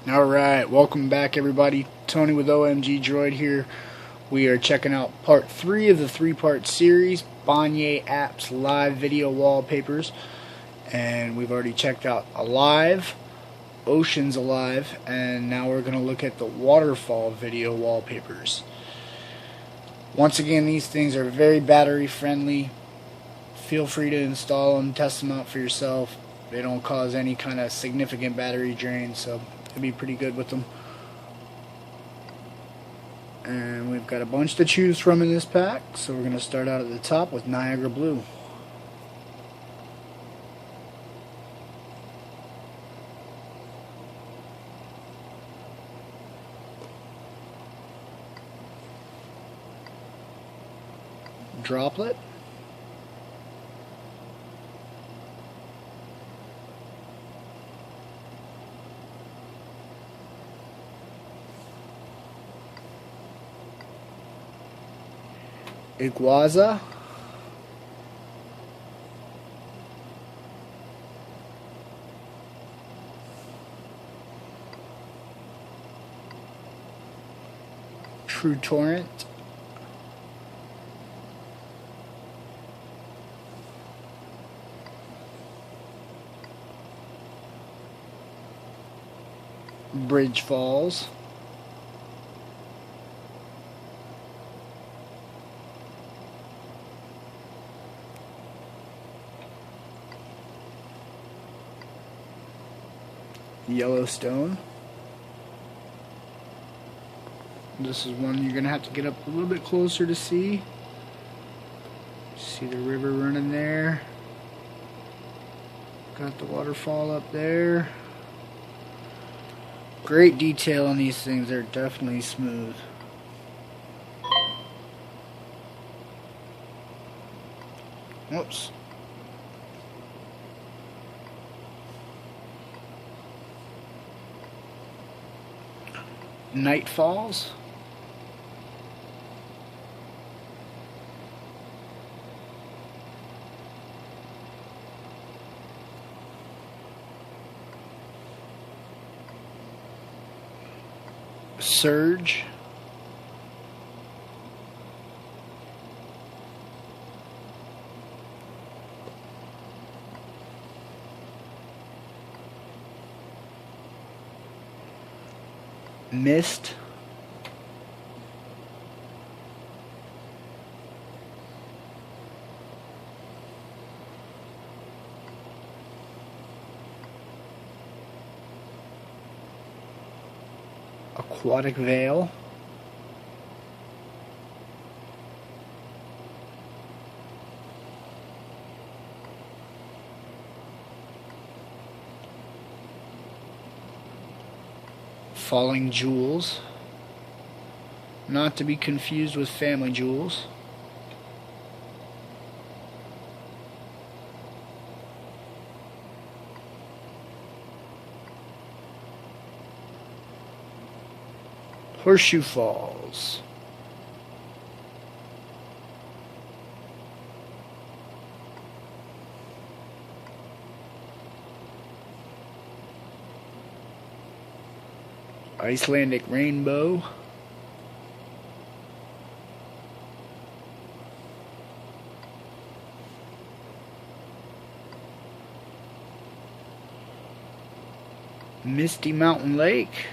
Alright, welcome back everybody. Tony with OMG Droid here. We are checking out part 3 of the 3-part series, Bonne App's live video wallpapers. And we've already checked out Alive, Oceans Alive, and now we're going to look at the Waterfall video wallpapers. Once again, these things are very battery friendly. Feel free to install them, test them out for yourself. They don't cause any kind of significant battery drain, so it'll be pretty good with them. And we've got a bunch to choose from in this pack, so we're going to start out at the top with Niagara Blue. Droplet. Iguaza. True Torrent. Bridge Falls. Yellowstone. This is one you're going to have to get up a little bit closer to see. See the river running there. Got the waterfall up there. Great detail on these things. They're definitely smooth. Whoops. Night Falls. Surge. Mist. Aquatic Veil. Falling Jewels, not to be confused with Family Jewels. Horseshoe Falls. Icelandic Rainbow. Misty Mountain Lake.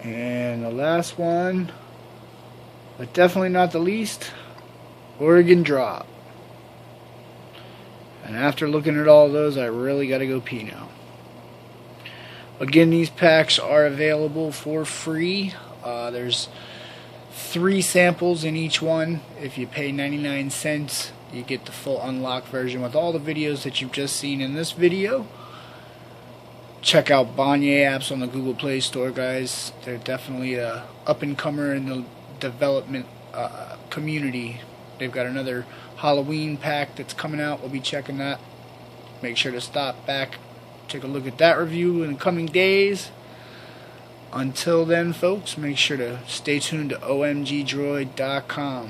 And the last one, but definitely not the least, Oregon Drop. And after looking at all those, I really got to go pee now. Again, these packs are available for free. There's 3 samples in each one. If you pay 99 cents, you get the full unlocked version with all the videos that you've just seen in this video. Check out Bonne Apps on the Google Play Store, guys. They're definitely a up-and-comer in the development community. They've got another Halloween pack that's coming out. We'll be checking that. Make sure to stop back, take a look at that review in the coming days. Until then, folks, make sure to stay tuned to omgdroid.com.